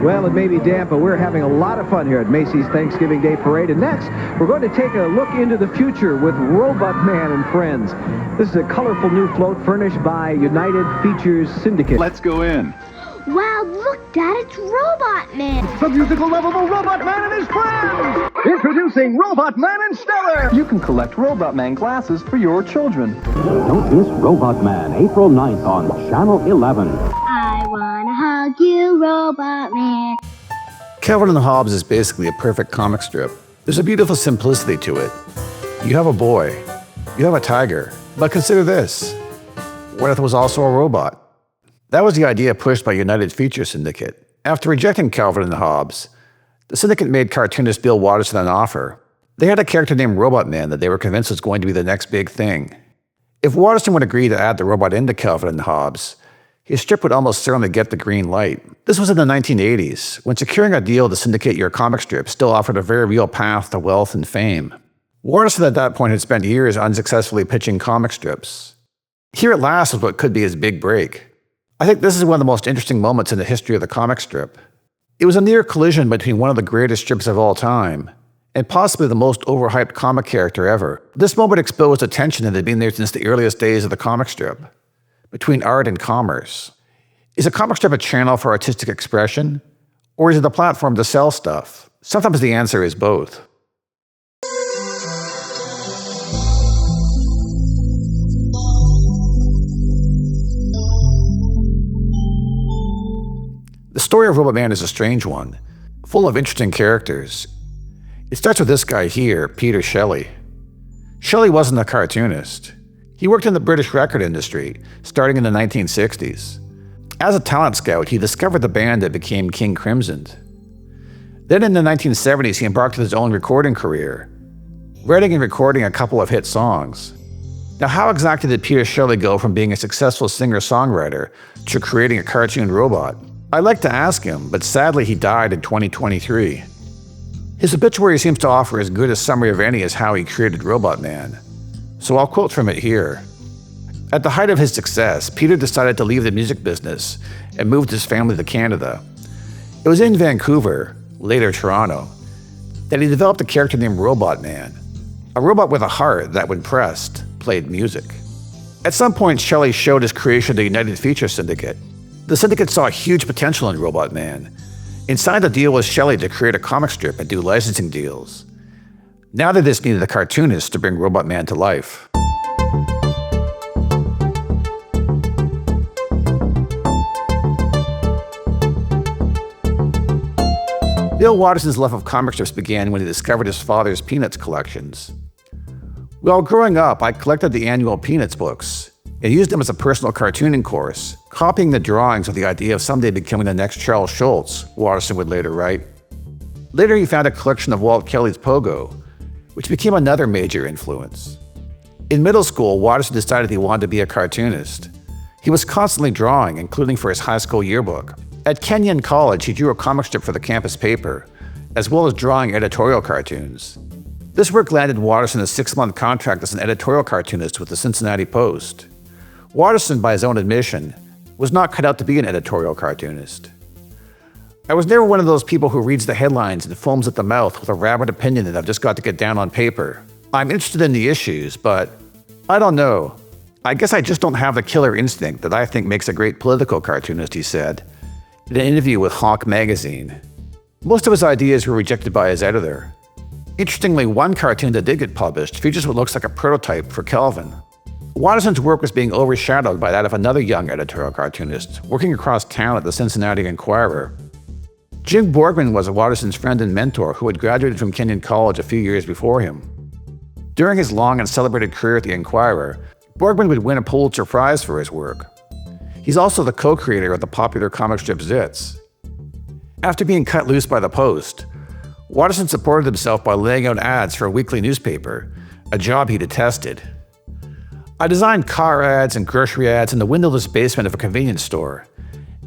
Well, it may be damp, but we're having a lot of fun here at Macy's Thanksgiving Day Parade. And next, we're going to take a look into the future with Robotman and Friends. This is a colorful new float furnished by United Feature Syndicate. Let's go in. Wow, look, Dad, it's Robotman. The musical lovable Robotman and his friends! Introducing Robotman and Stellar! You can collect Robotman glasses for your children. Don't miss Robotman, April 9th on Channel 11. I wanna hug you, Robotman. Calvin and Hobbes is basically a perfect comic strip. There's a beautiful simplicity to it. You have a boy, you have a tiger, but consider this. What if it was also a robot? That was the idea pushed by United Feature Syndicate. After rejecting Calvin and Hobbes, the syndicate made cartoonist Bill Watterson an offer. They had a character named Robotman that they were convinced was going to be the next big thing. If Watterson would agree to add the robot into Calvin and Hobbes, his strip would almost certainly get the green light. This was in the 1980s, when securing a deal to syndicate your comic strip still offered a very real path to wealth and fame. Watterson at that point had spent years unsuccessfully pitching comic strips. Here at last was what could be his big break. I think this is one of the most interesting moments in the history of the comic strip. It was a near collision between one of the greatest strips of all time, and possibly the most overhyped comic character ever. This moment exposed a tension that had been there since the earliest days of the comic strip, between art and commerce. Is a comic strip a channel for artistic expression, or is it a platform to sell stuff? Sometimes the answer is both. The story of Robotman is a strange one, full of interesting characters. It starts with this guy here, Peter Shelley. Shelley wasn't a cartoonist. He worked in the British record industry, starting in the 1960s. As a talent scout, he discovered the band that became King Crimson. Then in the 1970s, he embarked on his own recording career, writing and recording a couple of hit songs. Now, how exactly did Peter Shelley go from being a successful singer-songwriter to creating a cartoon robot? I'd like to ask him, but sadly he died in 2023. His obituary seems to offer as good a summary of any as how he created Robotman. So I'll quote from it here. At the height of his success, Peter decided to leave the music business and moved his family to Canada. It was in Vancouver, later Toronto, that he developed a character named Robotman, a robot with a heart that, when pressed, played music. At some point, Shelley showed his creation to United Feature Syndicate. The syndicate saw huge potential in Robotman and signed a deal with Shelley to create a comic strip and do licensing deals. Now they just needed a cartoonist to bring Robotman to life. Bill Watterson's love of comic strips began when he discovered his father's Peanuts collections. While growing up, I collected the annual Peanuts books and used them as a personal cartooning course, copying the drawings with the idea of someday becoming the next Charles Schulz, Watterson would later write. Later he found a collection of Walt Kelly's Pogo, which became another major influence. In middle school, Watterson decided he wanted to be a cartoonist. He was constantly drawing, including for his high school yearbook. At Kenyon College, he drew a comic strip for the campus paper, as well as drawing editorial cartoons. This work landed Watterson a 6-month contract as an editorial cartoonist with the Cincinnati Post. Watterson, by his own admission, was not cut out to be an editorial cartoonist. I was never one of those people who reads the headlines and foams at the mouth with a rabid opinion that I've just got to get down on paper. I'm interested in the issues, but I don't know. I guess I just don't have the killer instinct that I think makes a great political cartoonist, he said, in an interview with Hawk magazine. Most of his ideas were rejected by his editor. Interestingly, one cartoon that did get published features what looks like a prototype for Calvin. Watterson's work was being overshadowed by that of another young editorial cartoonist working across town at the Cincinnati Enquirer. Jim Borgman was Watterson's friend and mentor who had graduated from Kenyon College a few years before him. During his long and celebrated career at the Enquirer, Borgman would win a Pulitzer Prize for his work. He's also the co-creator of the popular comic strip Zits. After being cut loose by the Post, Watterson supported himself by laying out ads for a weekly newspaper, a job he detested. I designed car ads and grocery ads in the windowless basement of a convenience store,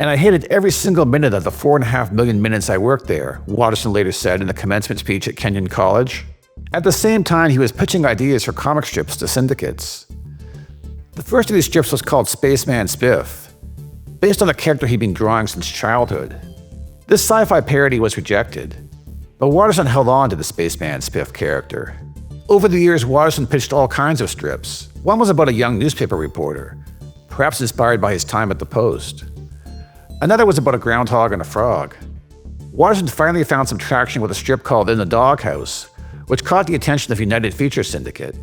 and I hated every single minute of the 4.5 million minutes I worked there, Watterson later said in the commencement speech at Kenyon College. At the same time, he was pitching ideas for comic strips to syndicates. The first of these strips was called Spaceman Spiff, based on a character he'd been drawing since childhood. This sci-fi parody was rejected, but Watterson held on to the Spaceman Spiff character. Over the years, Watterson pitched all kinds of strips. One was about a young newspaper reporter, perhaps inspired by his time at the Post. Another was about a groundhog and a frog. Watterson finally found some traction with a strip called In the Doghouse, which caught the attention of United Feature Syndicate.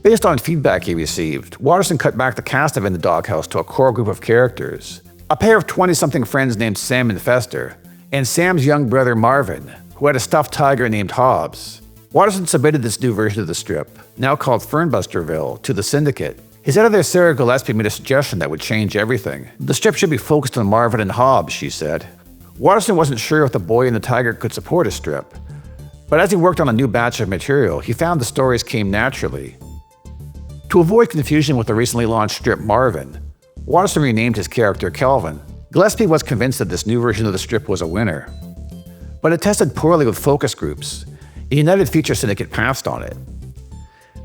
Based on feedback he received, Watterson cut back the cast of In the Doghouse to a core group of characters, a pair of 20-something friends named Sam and Fester, and Sam's young brother Marvin, who had a stuffed tiger named Hobbes. Watterson submitted this new version of the strip, now called Fernbusterville, to the Syndicate. His editor Sarah Gillespie made a suggestion that would change everything. The strip should be focused on Marvin and Hobbes, she said. Watterson wasn't sure if The Boy and the Tiger could support a strip, but as he worked on a new batch of material, he found the stories came naturally. To avoid confusion with the recently launched strip Marvin, Watterson renamed his character Calvin. Gillespie was convinced that this new version of the strip was a winner, but it tested poorly with focus groups. The United Feature Syndicate passed on it.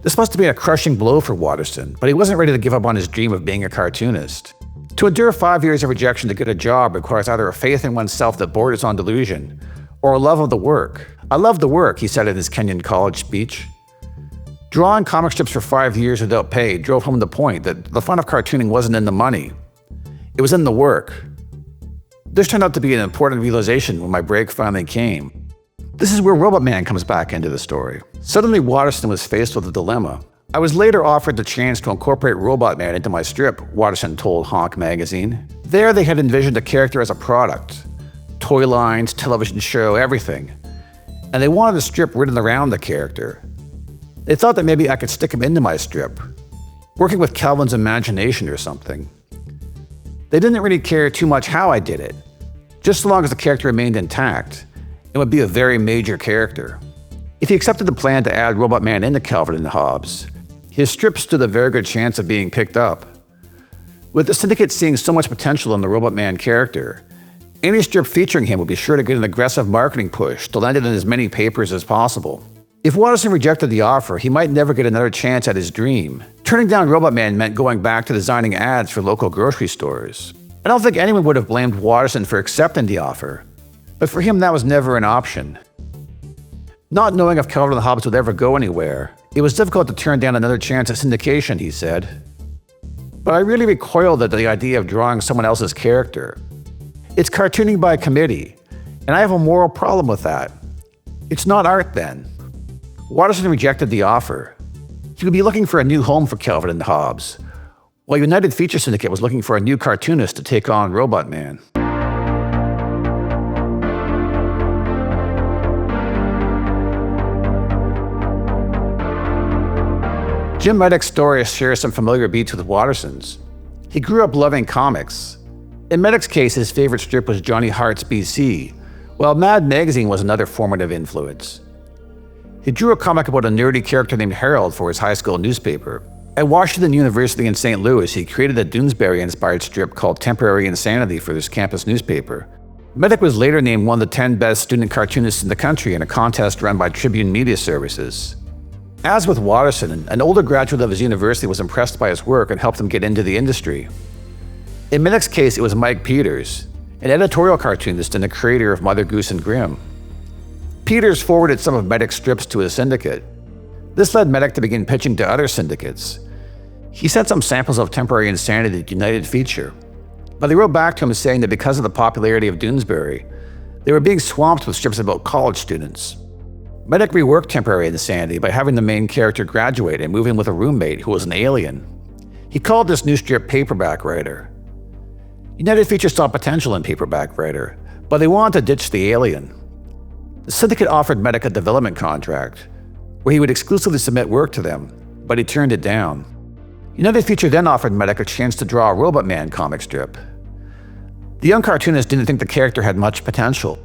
This must have been a crushing blow for Watterson, but he wasn't ready to give up on his dream of being a cartoonist. To endure 5 years of rejection to get a job requires either a faith in oneself that borders on delusion, or a love of the work. I love the work, he said in his Kenyan college speech. Drawing comic strips for 5 years without pay drove home the point that the fun of cartooning wasn't in the money. It was in the work. This turned out to be an important realization when my break finally came. This is where Robotman comes back into the story. Suddenly, Watterson was faced with a dilemma. I was later offered the chance to incorporate Robotman into my strip, Watterson told Honk magazine. There, they had envisioned the character as a product. Toy lines, television show, everything. And they wanted a strip written around the character. They thought that maybe I could stick him into my strip, working with Calvin's imagination or something. They didn't really care too much how I did it, just so long as the character remained intact. It would be a very major character. If he accepted the plan to add Robotman into Calvin and Hobbes, his strip stood a very good chance of being picked up. With the Syndicate seeing so much potential in the Robotman character, any strip featuring him would be sure to get an aggressive marketing push to land it in as many papers as possible. If Watterson rejected the offer, he might never get another chance at his dream. Turning down Robotman meant going back to designing ads for local grocery stores. I don't think anyone would have blamed Watterson for accepting the offer, but for him that was never an option. Not knowing if Calvin and Hobbes would ever go anywhere, it was difficult to turn down another chance at syndication, he said. But I really recoiled at the idea of drawing someone else's character. It's cartooning by committee, and I have a moral problem with that. It's not art then. Watterson rejected the offer. He would be looking for a new home for Calvin and Hobbes, while United Feature Syndicate was looking for a new cartoonist to take on Robotman. Jim Meddick's story shares some familiar beats with Watterson's. He grew up loving comics. In Meddick's case, his favorite strip was Johnny Hart's BC, while Mad Magazine was another formative influence. He drew a comic about a nerdy character named Harold for his high school newspaper. At Washington University in St. Louis, he created a Doonesbury-inspired strip called Temporary Insanity for his campus newspaper. Meddick was later named one of the 10 best student cartoonists in the country in a contest run by Tribune Media Services. As with Watterson, an older graduate of his university was impressed by his work and helped him get into the industry. In Meddick's case, it was Mike Peters, an editorial cartoonist and the creator of Mother Goose and Grimm. Peters forwarded some of Meddick's strips to his syndicate. This led Meddick to begin pitching to other syndicates. He sent some samples of Temporary Insanity to United Feature, but they wrote back to him saying that because of the popularity of Doonesbury, they were being swamped with strips about college students. Meddick reworked Temporary Insanity by having the main character graduate and move in with a roommate who was an alien. He called this new strip Paperback Writer. United Feature saw potential in Paperback Writer, but they wanted to ditch the alien. The syndicate offered Meddick a development contract, where he would exclusively submit work to them, but he turned it down. United Feature then offered Meddick a chance to draw a Robotman comic strip. The young cartoonist didn't think the character had much potential.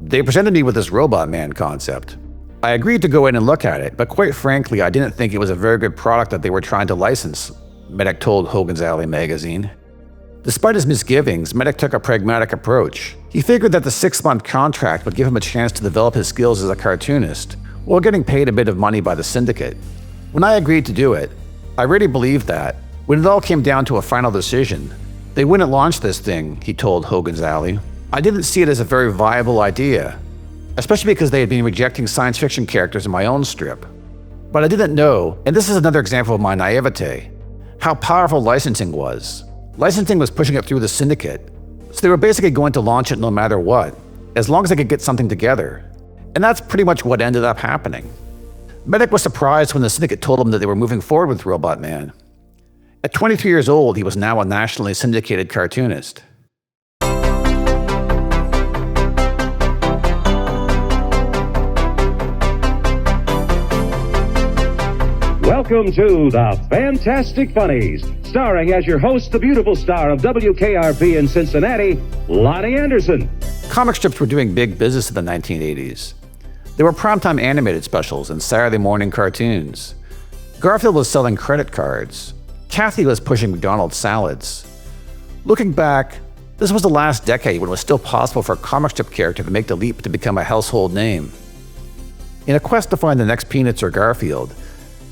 They presented me with this Robotman concept. I agreed to go in and look at it, but quite frankly, I didn't think it was a very good product that they were trying to license, Meddick told Hogan's Alley magazine. Despite his misgivings, Meddick took a pragmatic approach. He figured that the 6-month contract would give him a chance to develop his skills as a cartoonist, while getting paid a bit of money by the syndicate. When I agreed to do it, I really believed that. When it all came down to a final decision, they wouldn't launch this thing, he told Hogan's Alley. I didn't see it as a very viable idea, especially because they had been rejecting science fiction characters in my own strip. But I didn't know, and this is another example of my naivete, how powerful licensing was. Licensing was pushing it through the syndicate, so they were basically going to launch it no matter what, as long as they could get something together. And that's pretty much what ended up happening. Meddick was surprised when the syndicate told him that they were moving forward with Robotman. At 23 years old, he was now a nationally syndicated cartoonist. Welcome to the Fantastic Funnies, starring as your host, the beautiful star of WKRP in Cincinnati, Lonnie Anderson. Comic strips were doing big business in the 1980s. There were primetime animated specials and Saturday morning cartoons. Garfield was selling credit cards. Kathy was pushing McDonald's salads. Looking back, this was the last decade when it was still possible for a comic strip character to make the leap to become a household name. In a quest to find the next Peanuts or Garfield,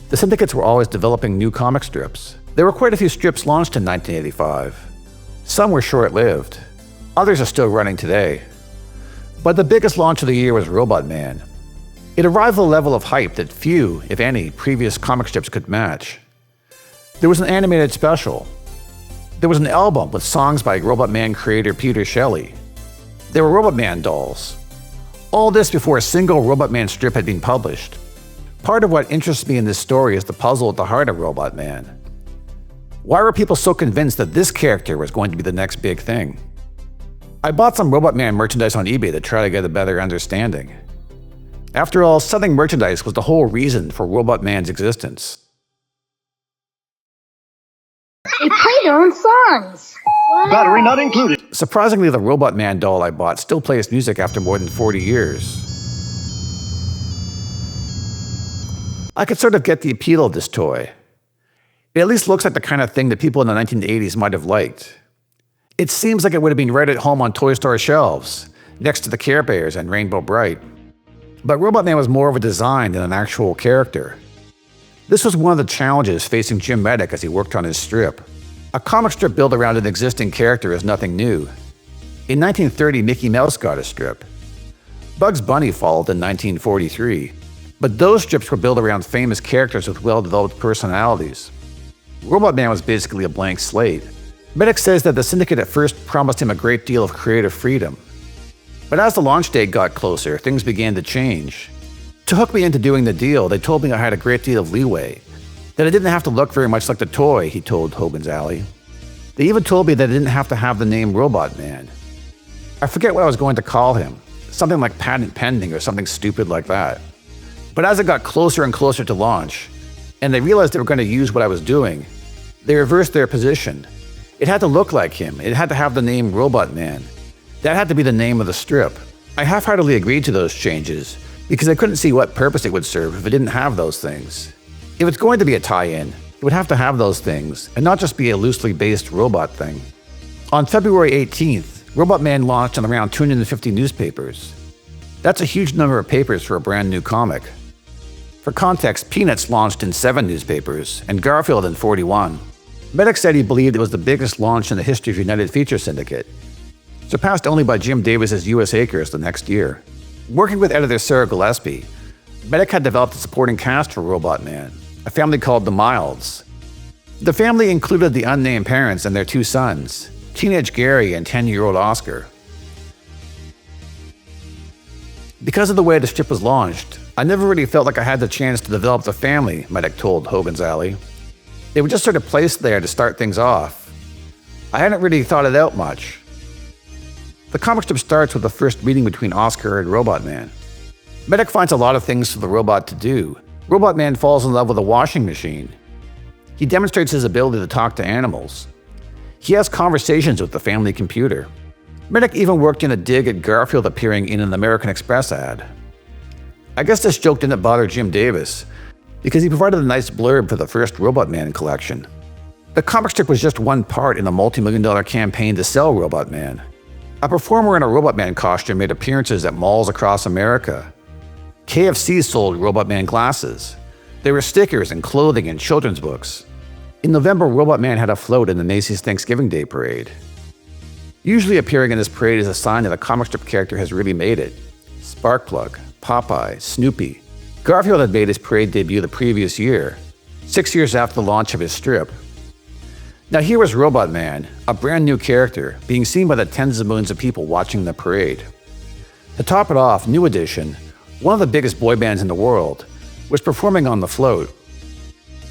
the syndicates were always developing new comic strips. There were quite a few strips launched in 1985. Some were short-lived. Others are still running today. But the biggest launch of the year was Robotman. It arrived at a level of hype that few, if any, previous comic strips could match. There was an animated special. There was an album with songs by Robotman creator Peter Shelley. There were Robotman dolls. All this before a single Robotman strip had been published. Part of what interests me in this story is the puzzle at the heart of Robotman. Why were people so convinced that this character was going to be the next big thing? I bought some Robotman merchandise on eBay to try to get a better understanding. After all, selling merchandise was the whole reason for Robotman's existence. They play their own songs. Battery not included. Surprisingly, the Robotman doll I bought still plays music after more than 40 years. I could sort of get the appeal of this toy. It at least looks like the kind of thing that people in the 1980s might have liked. It seems like it would have been right at home on toy store shelves, next to the Care Bears and Rainbow Bright. But Robotman was more of a design than an actual character. This was one of the challenges facing Jim Meddick as he worked on his strip. A comic strip built around an existing character is nothing new. In 1930, Mickey Mouse got a strip. Bugs Bunny followed in 1943. But those strips were built around famous characters with well-developed personalities. Robotman was basically a blank slate. Meddick says that the syndicate at first promised him a great deal of creative freedom. But as the launch date got closer, things began to change. To hook me into doing the deal, they told me I had a great deal of leeway, that I didn't have to look very much like the toy, he told Hogan's Alley. They even told me that I didn't have to have the name Robotman. I forget what I was going to call him, something like patent pending or something stupid like that. But as it got closer and closer to launch, and they realized they were going to use what I was doing, they reversed their position. It had to look like him. It had to have the name Robotman. That had to be the name of the strip. I half-heartedly agreed to those changes because I couldn't see what purpose it would serve if it didn't have those things. If it's going to be a tie-in, it would have to have those things and not just be a loosely based robot thing. On February 18th, Robotman launched in around 250 newspapers. That's a huge number of papers for a brand new comic. For context, Peanuts launched in 7 newspapers, and Garfield in 41. Meddick said he believed it was the biggest launch in the history of United Feature Syndicate, surpassed only by Jim Davis's U.S. Acres the next year. Working with editor Sarah Gillespie, Meddick had developed a supporting cast for Robotman, a family called the Milds. The family included the unnamed parents and their 2 sons, teenage Gary and 10-year-old Oscar. Because of the way the strip was launched, I never really felt like I had the chance to develop the family, Meddick told Hogan's Alley. They were just sort of placed there to start things off. I hadn't really thought it out much. The comic strip starts with the first meeting between Oscar and Robotman. Meddick finds a lot of things for the robot to do. Robotman falls in love with a washing machine. He demonstrates his ability to talk to animals. He has conversations with the family computer. Meddick even worked in a dig at Garfield appearing in an American Express ad. I guess this joke didn't bother Jim Davis, because he provided a nice blurb for the first Robotman collection. The comic strip was just one part in a multi-million-dollar campaign to sell Robotman. A performer in a Robotman costume made appearances at malls across America. KFC sold Robotman glasses. There were stickers and clothing and children's books. In November, Robotman had a float in the Macy's Thanksgiving Day Parade. Usually appearing in this parade is a sign that a comic strip character has really made it. Sparkplug, Popeye, Snoopy. Garfield had made his parade debut the previous year, 6 years after the launch of his strip. Now here was Robotman, a brand new character, being seen by the tens of millions of people watching the parade. To top it off, New Edition, one of the biggest boy bands in the world, was performing on the float.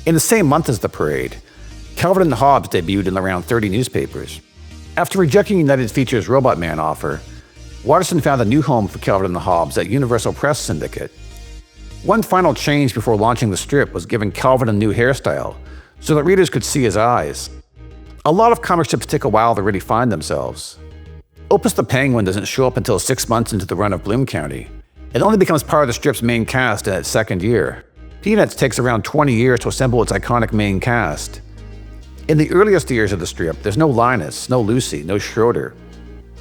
In the same month as the parade, Calvin and Hobbes debuted in around 30 newspapers. After rejecting United Feature's Robotman offer, Watterson found a new home for Calvin and Hobbes at Universal Press Syndicate. One final change before launching the strip was giving Calvin a new hairstyle, so that readers could see his eyes. A lot of comic strips take a while to really find themselves. Opus the Penguin doesn't show up until 6 months into the run of Bloom County. It only becomes part of the strip's main cast in its second year. Peanuts takes around 20 years to assemble its iconic main cast. In the earliest years of the strip, there's no Linus, no Lucy, no Schroeder.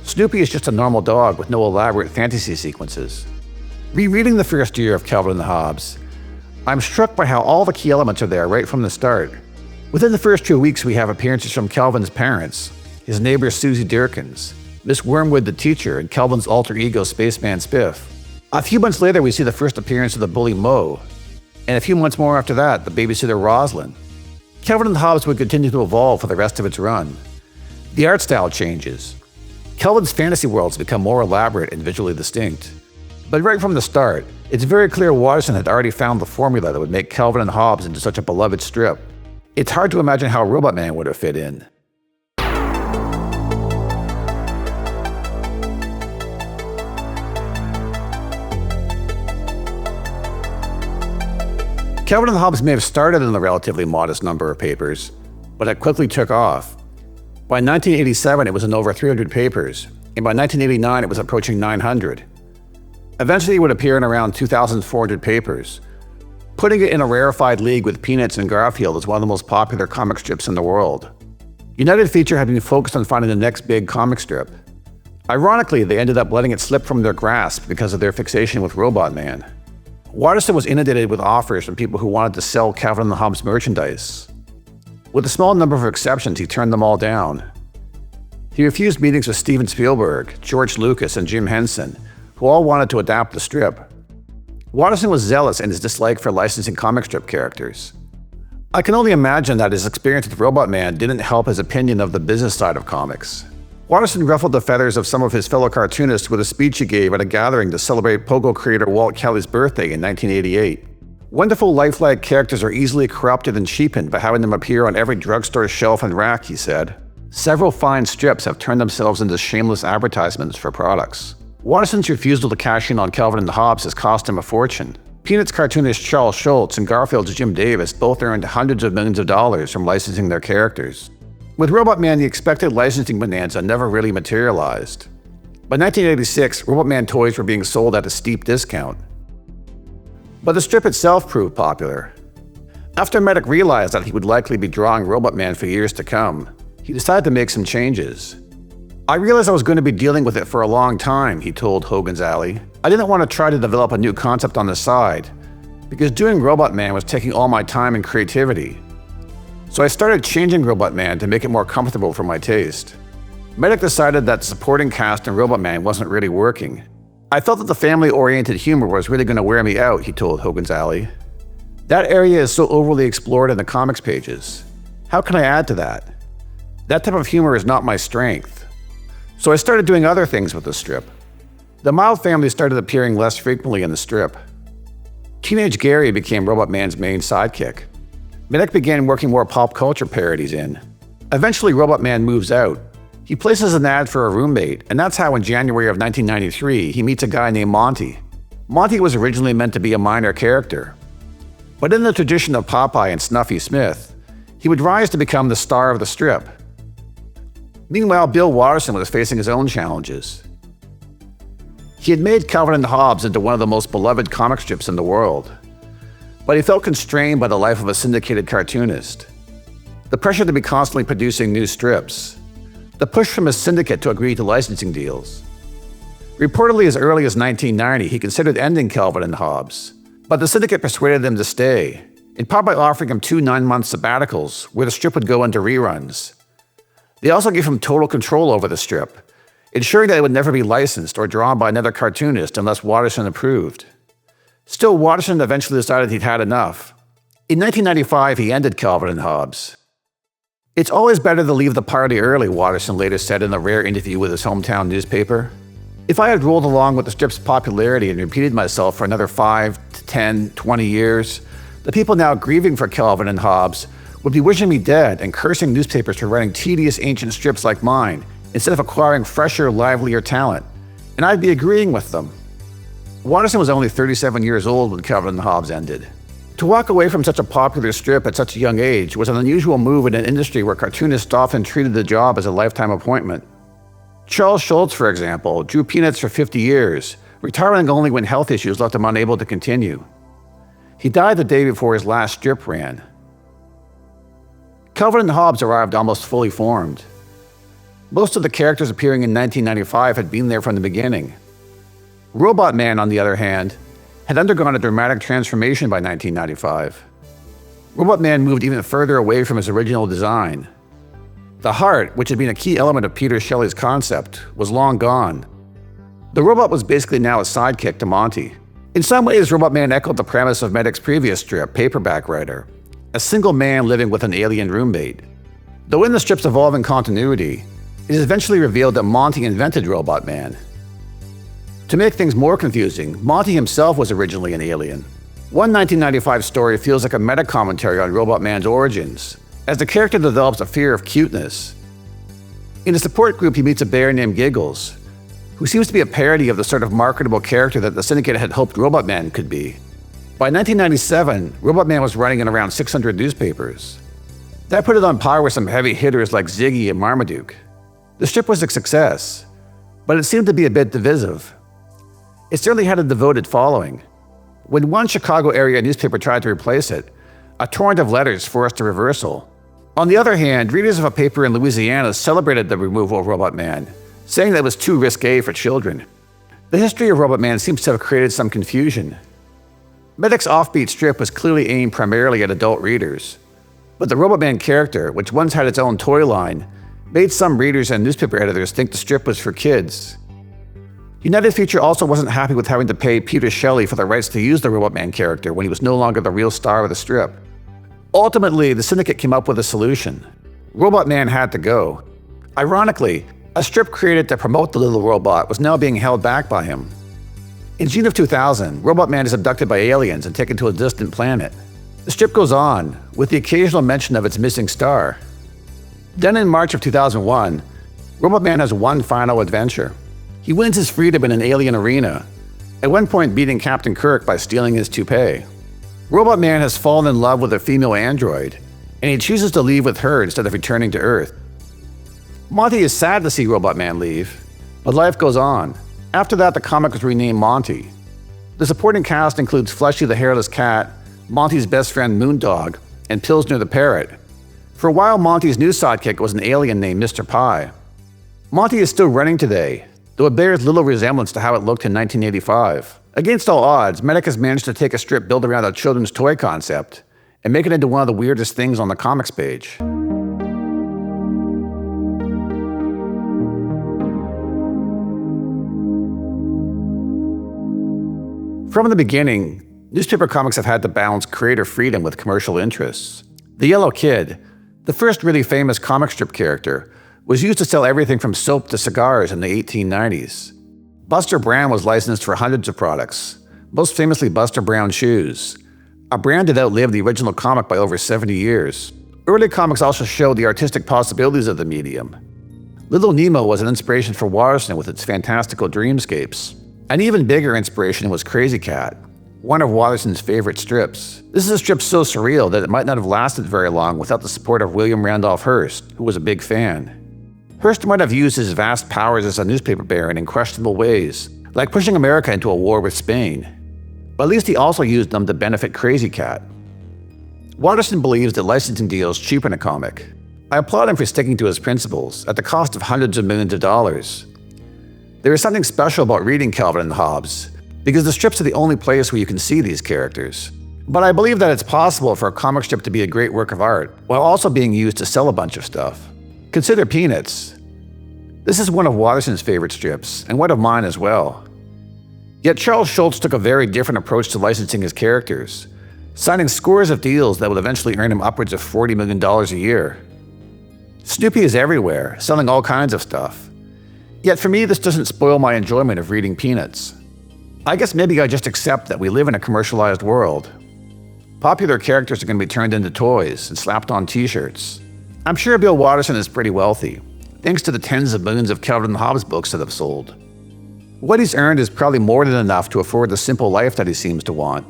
Snoopy is just a normal dog with no elaborate fantasy sequences. Rereading the first year of Calvin and Hobbes, I'm struck by how all the key elements are there right from the start. Within the first 2 weeks, we have appearances from Calvin's parents, his neighbor Susie Durkins, Miss Wormwood the teacher, and Calvin's alter ego Spaceman Spiff. A few months later, we see the first appearance of the bully Moe, and a few months more after that, the babysitter Roslyn. Calvin and Hobbes would continue to evolve for the rest of its run. The art style changes. Calvin's fantasy worlds become more elaborate and visually distinct. But right from the start, it's very clear Watterson had already found the formula that would make Calvin and Hobbes into such a beloved strip. It's hard to imagine how Robotman would have fit in. Calvin and Hobbes may have started in a relatively modest number of papers, but it quickly took off. By 1987, it was in over 300 papers, and by 1989, it was approaching 900. Eventually, it would appear in around 2,400 papers, putting it in a rarefied league with Peanuts and Garfield as one of the most popular comic strips in the world. United Feature had been focused on finding the next big comic strip. Ironically, they ended up letting it slip from their grasp because of their fixation with Robotman. Watterson was inundated with offers from people who wanted to sell Calvin and Hobbes merchandise. With a small number of exceptions, he turned them all down. He refused meetings with Steven Spielberg, George Lucas, and Jim Henson, who all wanted to adapt the strip. Watterson was zealous in his dislike for licensing comic strip characters. I can only imagine that his experience with Robotman didn't help his opinion of the business side of comics. Watterson ruffled the feathers of some of his fellow cartoonists with a speech he gave at a gathering to celebrate Pogo creator Walt Kelly's birthday in 1988. Wonderful lifelike characters are easily corrupted and cheapened by having them appear on every drugstore shelf and rack, he said. Several fine strips have turned themselves into shameless advertisements for products. Watterson's refusal to cash in on Calvin and Hobbes has cost him a fortune. Peanuts cartoonist Charles Schulz and Garfield's Jim Davis both earned hundreds of millions of dollars from licensing their characters. With Robotman, the expected licensing bonanza never really materialized. By 1986, Robotman toys were being sold at a steep discount. But the strip itself proved popular. After Meddick realized that he would likely be drawing Robotman for years to come, he decided to make some changes. I realized I was going to be dealing with it for a long time, he told Hogan's Alley. I didn't want to try to develop a new concept on the side, because doing Robotman was taking all my time and creativity. So I started changing Robotman to make it more comfortable for my taste. Meddick decided that the supporting cast in Robotman wasn't really working. I felt that the family-oriented humor was really going to wear me out, he told Hogan's Alley. That area is so overly explored in the comics pages. How can I add to that? That type of humor is not my strength. So I started doing other things with the strip. The Mild family started appearing less frequently in the strip. Teenage Gary became Robotman's main sidekick. Meddick began working more pop culture parodies in. Eventually, Robotman moves out. He places an ad for a roommate, and that's how in January of 1993, he meets a guy named Monty. Monty was originally meant to be a minor character. But in the tradition of Popeye and Snuffy Smith, he would rise to become the star of the strip. Meanwhile, Bill Watterson was facing his own challenges. He had made Calvin and Hobbes into one of the most beloved comic strips in the world, but he felt constrained by the life of a syndicated cartoonist. The pressure to be constantly producing new strips, the push from his syndicate to agree to licensing deals. Reportedly as early as 1990, he considered ending Calvin and Hobbes, but the syndicate persuaded him to stay, in part by offering him 2 9-month sabbaticals where the strip would go into reruns. They also gave him total control over the strip, ensuring that it would never be licensed or drawn by another cartoonist unless Watterson approved. Still, Watterson eventually decided he'd had enough. In 1995, he ended Calvin and Hobbes. "It's always better to leave the party early," Watterson later said in a rare interview with his hometown newspaper. "If I had rolled along with the strip's popularity and repeated myself for another 5 to 10, 20 years, the people now grieving for Calvin and Hobbes would be wishing me dead and cursing newspapers for writing tedious ancient strips like mine instead of acquiring fresher, livelier talent, and I'd be agreeing with them." Watterson was only 37 years old when Calvin and Hobbes ended. To walk away from such a popular strip at such a young age was an unusual move in an industry where cartoonists often treated the job as a lifetime appointment. Charles Schulz, for example, drew Peanuts for 50 years, retiring only when health issues left him unable to continue. He died the day before his last strip ran. Calvin and Hobbes arrived almost fully formed. Most of the characters appearing in 1995 had been there from the beginning. Robotman, on the other hand, had undergone a dramatic transformation by 1995. Robotman moved even further away from his original design. The heart, which had been a key element of Peter Shelley's concept, was long gone. The robot was basically now a sidekick to Monty. In some ways, Robotman echoed the premise of Meddick's previous strip, Paperback Writer, a single man living with an alien roommate. Though in the strip's evolving continuity, it is eventually revealed that Monty invented Robotman. To make things more confusing, Monty himself was originally an alien. One 1995 story feels like a meta-commentary on Robotman's origins, as the character develops a fear of cuteness. In a support group, he meets a bear named Giggles, who seems to be a parody of the sort of marketable character that the Syndicate had hoped Robotman could be. By 1997, Robotman was running in around 600 newspapers. That put it on par with some heavy hitters like Ziggy and Marmaduke. The strip was a success, but it seemed to be a bit divisive. It certainly had a devoted following. When one Chicago area newspaper tried to replace it, a torrent of letters forced a reversal. On the other hand, readers of a paper in Louisiana celebrated the removal of Robotman, saying that it was too risque for children. The history of Robotman seems to have created some confusion. Meddick's offbeat strip was clearly aimed primarily at adult readers, but the Robotman character, which once had its own toy line, made some readers and newspaper editors think the strip was for kids. United Feature also wasn't happy with having to pay Peter Shelley for the rights to use the Robotman character when he was no longer the real star of the strip. Ultimately, the Syndicate came up with a solution. Robotman had to go. Ironically, a strip created to promote the little robot was now being held back by him. In June of 2000, Robotman is abducted by aliens and taken to a distant planet. The strip goes on, with the occasional mention of its missing star. Then in March of 2001, Robotman has one final adventure. He wins his freedom in an alien arena, at one point beating Captain Kirk by stealing his toupee. Robotman has fallen in love with a female android, and he chooses to leave with her instead of returning to Earth. Monty is sad to see Robotman leave, but life goes on. After that, the comic was renamed Monty. The supporting cast includes Fleshy the Hairless Cat, Monty's best friend Moondog, and Pilsner the Parrot. For a while, Monty's new sidekick was an alien named Mr. Pie. Monty is still running today, though it bears little resemblance to how it looked in 1985. Against all odds, Meddick has managed to take a strip built around a children's toy concept and make it into one of the weirdest things on the comics page. From the beginning, newspaper comics have had to balance creator freedom with commercial interests. The Yellow Kid, the first really famous comic strip character, was used to sell everything from soap to cigars in the 1890s. Buster Brown was licensed for hundreds of products, most famously Buster Brown shoes, a brand that outlived the original comic by over 70 years. Early comics also showed the artistic possibilities of the medium. Little Nemo was an inspiration for Watterson with its fantastical dreamscapes. An even bigger inspiration was Crazy Cat, one of Watterson's favorite strips. This is a strip so surreal that it might not have lasted very long without the support of William Randolph Hearst, who was a big fan. Hearst might have used his vast powers as a newspaper baron in questionable ways, like pushing America into a war with Spain. But at least he also used them to benefit Crazy Cat. Watterson believes that licensing deals cheapen a comic. I applaud him for sticking to his principles, at the cost of hundreds of millions of dollars. There is something special about reading Calvin and Hobbes, because the strips are the only place where you can see these characters. But I believe that it's possible for a comic strip to be a great work of art, while also being used to sell a bunch of stuff. Consider Peanuts. This is one of Watterson's favorite strips, and one of mine as well. Yet Charles Schulz took a very different approach to licensing his characters, signing scores of deals that would eventually earn him upwards of $40 million a year. Snoopy is everywhere, selling all kinds of stuff. Yet for me, this doesn't spoil my enjoyment of reading Peanuts. I guess maybe I just accept that we live in a commercialized world. Popular characters are going to be turned into toys and slapped on t-shirts. I'm sure Bill Watterson is pretty wealthy, thanks to the tens of millions of Calvin and Hobbes books that have sold. What he's earned is probably more than enough to afford the simple life that he seems to want.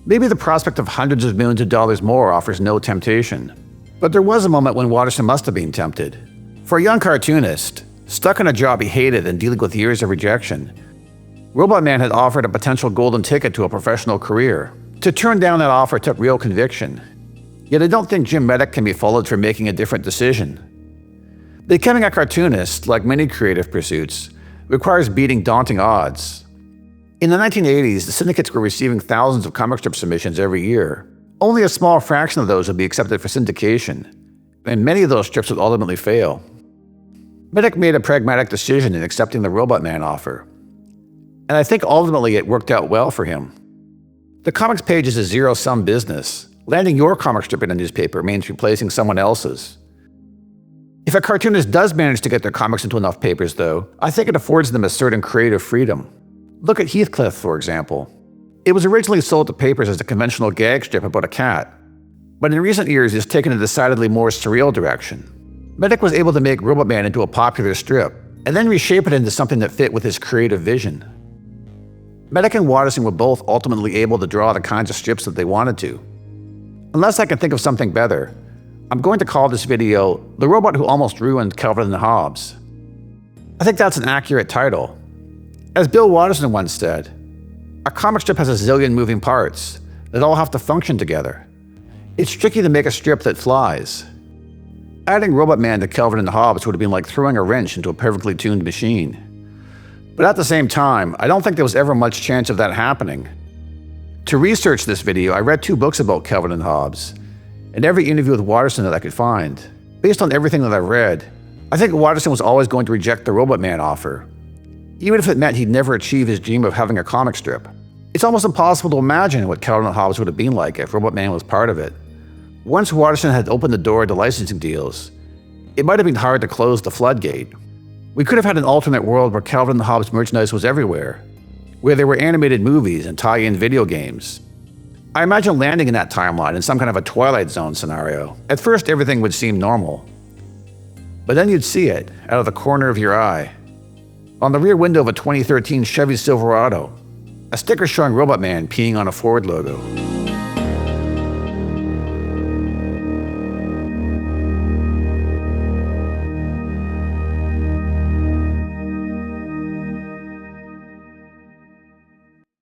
Maybe the prospect of hundreds of millions of dollars more offers no temptation. But there was a moment when Watterson must have been tempted. For a young cartoonist, stuck in a job he hated and dealing with years of rejection, Robotman had offered a potential golden ticket to a professional career. To turn down that offer took real conviction. Yet I don't think Jim Meddick can be faulted for making a different decision. Becoming a cartoonist, like many creative pursuits, requires beating daunting odds. In the 1980s, the syndicates were receiving thousands of comic strip submissions every year. Only a small fraction of those would be accepted for syndication, and many of those strips would ultimately fail. Meddick made a pragmatic decision in accepting the Robotman offer, and I think ultimately it worked out well for him. The comics page is a zero-sum business. Landing your comic strip in a newspaper means replacing someone else's. If a cartoonist does manage to get their comics into enough papers, though, I think it affords them a certain creative freedom. Look at Heathcliff, for example. It was originally sold to papers as a conventional gag strip about a cat, but in recent years it's taken a decidedly more surreal direction. Meddick was able to make Robotman into a popular strip, and then reshape it into something that fit with his creative vision. Meddick and Watterson were both ultimately able to draw the kinds of strips that they wanted to. Unless I can think of something better, I'm going to call this video The Robot Who Almost Ruined Calvin and Hobbes. I think that's an accurate title. As Bill Watterson once said, a comic strip has a zillion moving parts that all have to function together. It's tricky to make a strip that flies. Adding Robotman to Calvin and Hobbes would have been like throwing a wrench into a perfectly tuned machine. But at the same time, I don't think there was ever much chance of that happening. To research this video, I read 2 books about Calvin and Hobbes, and every interview with Watterson that I could find. Based on everything that I've read, I think Watterson was always going to reject the Robotman offer, even if it meant he'd never achieve his dream of having a comic strip. It's almost impossible to imagine what Calvin and Hobbes would have been like if Robotman was part of it. Once Watterson had opened the door to licensing deals, it might have been hard to close the floodgate. We could have had an alternate world where Calvin and Hobbes merchandise was everywhere, where there were animated movies and tie-in video games. I imagine landing in that timeline in some kind of a Twilight Zone scenario. At first, everything would seem normal. But then you'd see it, out of the corner of your eye. On the rear window of a 2013 Chevy Silverado, a sticker showing Robotman peeing on a Ford logo.